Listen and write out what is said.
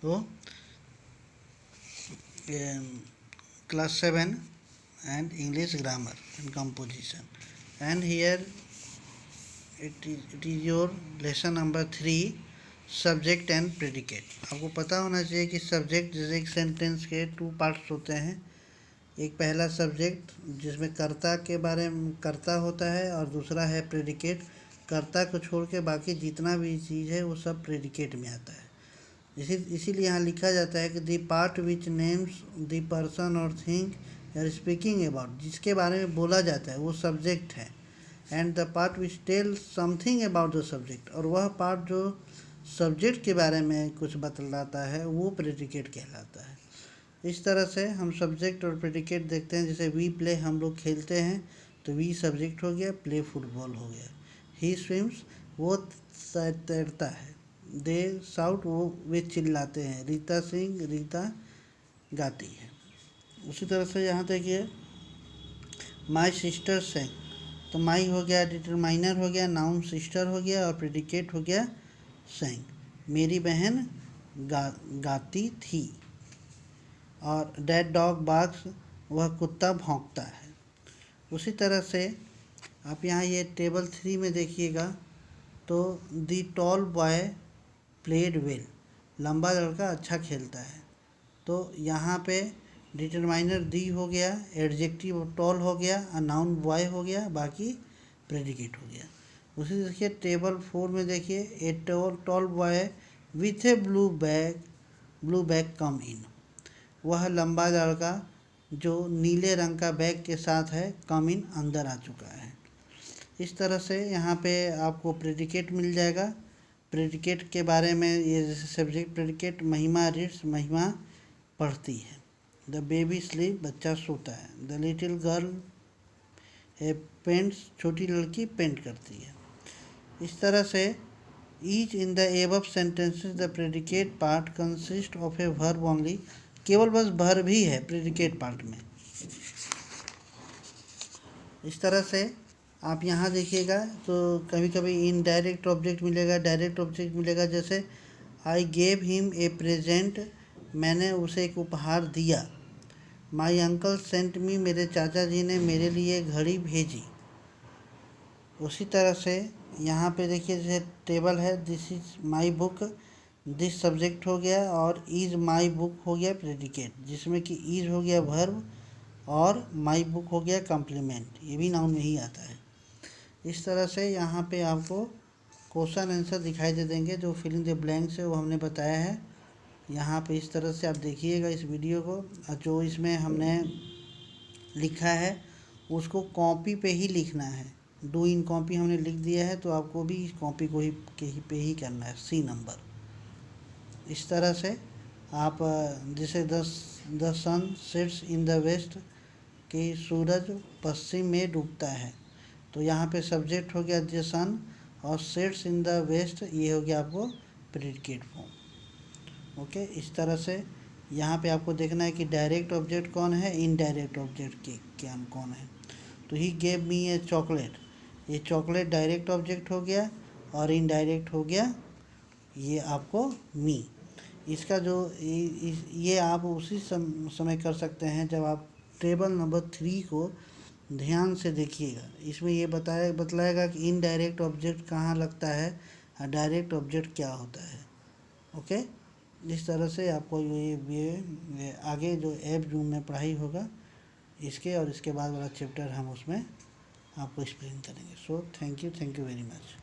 तो class 7 and English grammar and composition, and here it is your lesson number 3, subject and predicate. आपको पता होना चाहिए कि सब्जेक्ट जैसे एक सेंटेंस के 2 पार्ट्स होते हैं। एक पहला सब्जेक्ट जिसमें कर्ता के बारे में कर्ता होता है, और दूसरा है प्रेडिकेट। कर्ता को छोड़ के बाकी जितना भी चीज़ है वो सब प्रेडिकेट में आता है। इसीलिए यहाँ लिखा जाता है कि the part which names the person और थिंग या स्पीकिंग अबाउट, जिसके बारे में बोला जाता है वो सब्जेक्ट है। And the part which tell something about the subject, और वह पार्ट जो सब्जेक्ट के बारे में कुछ बतलाता है वो प्रेडिकेट कहलाता है। इस तरह से हम सब्जेक्ट और प्रेडिकेट देखते हैं। जैसे वी प्ले, हम लोग खेलते हैं, तो वी सब्जेक्ट हो गया, प्ले फुटबॉल हो गया। ही स्विम्स, वो तैरता है। दे साउट, वे चिल्लाते हैं। रीता सिंह, रीता गाती है। उसी तरह से यहाँ देखिए माई सिस्टर सेंग, तो माई हो गया डिटरमाइनर हो गया, नाउन सिस्टर हो गया, और प्रेडिकेट हो गया सेंग। मेरी बहन गाती थी। और डैड डॉग बार्क्स, वह कुत्ता भौंकता है। उसी तरह से आप यहाँ ये टेबल 3 में देखिएगा, तो दी टॉल बॉय प्लेड वेल, लंबा लड़का अच्छा खेलता है। तो यहाँ पे डिटरमाइनर दी हो गया, एडजेक्टिव टॉल हो गया, और नाउन बॉय हो गया, बाकी प्रेडिकेट हो गया। उसी देखिए टेबल 4 में देखिए, a tall boy with a blue bag come in, वह लंबा लड़का जो नीले रंग का बैग के साथ है, कम इन, अंदर आ चुका है। इस तरह से यहाँ पे आपको प्रेडिकेट मिल जाएगा। प्रेडिकेट के बारे में ये जैसे सब्जेक्ट प्रेडिकेट, महिमा रीड्स, महिमा पढ़ती है। द बेबी स्लीप, बच्चा सोता है। The little girl A paints, छोटी लड़की पेंट करती है। इस तरह से each in the above sentences the predicate part consist of a verb only, केवल बस वर्ब भी है प्रेडिकेट पार्ट में। इस तरह से आप यहाँ देखिएगा तो कभी कभी इनडायरेक्ट ऑब्जेक्ट मिलेगा, डायरेक्ट ऑब्जेक्ट मिलेगा। जैसे I gave him a present, मैंने उसे एक उपहार दिया। माई अंकल सेंट मी, मेरे चाचा जी ने मेरे लिए घड़ी भेजी। उसी तरह से यहाँ पे देखिए जैसे टेबल है, this is my book, this subject हो गया, और इज़ माई बुक हो गया प्रेडिकेट, जिसमें कि इज़ हो गया वर्ब और माई बुक हो गया कॉम्प्लीमेंट, ये भी नाउन में ही आता है। इस तरह से यहाँ पे आपको क्वेश्चन आंसर दिखाई दे देंगे। जो फिलिंग द ब्लैंक्स है वो हमने बताया है यहाँ पे। इस तरह से आप देखिएगा इस वीडियो को, और जो इसमें हमने लिखा है उसको कॉपी पे ही लिखना है। डू इन कॉपी हमने लिख दिया है, तो आपको भी इस कॉपी को ही करना है, सी नंबर। इस तरह से आप जैसे the sun sets in the west, कि सूरज पश्चिम में डूबता है, तो यहाँ पे सब्जेक्ट हो गया द सन, और सेट्स इन द वेस्ट ये हो गया आपको प्रेडिकेट फॉर्म। ओके, इस तरह से यहाँ पे आपको देखना है कि डायरेक्ट ऑब्जेक्ट कौन है, इनडायरेक्ट ऑब्जेक्ट के क्या कौन है। तो he gave me A chocolate, ये चॉकलेट डायरेक्ट ऑब्जेक्ट हो गया, और इनडायरेक्ट हो गया ये आपको मी। इसका जो ये आप उसी समय कर सकते हैं जब आप टेबल नंबर 3 को ध्यान से देखिएगा। इसमें ये बतलाएगा कि इनडायरेक्ट ऑब्जेक्ट कहाँ लगता है और डायरेक्ट ऑब्जेक्ट क्या होता है। ओके, इस तरह से आपको ये आगे जो ऐप जूम में पढ़ाई होगा इसके और इसके बाद वाला चैप्टर हम उसमें आपको एक्सप्लेन करेंगे। So thank you very much.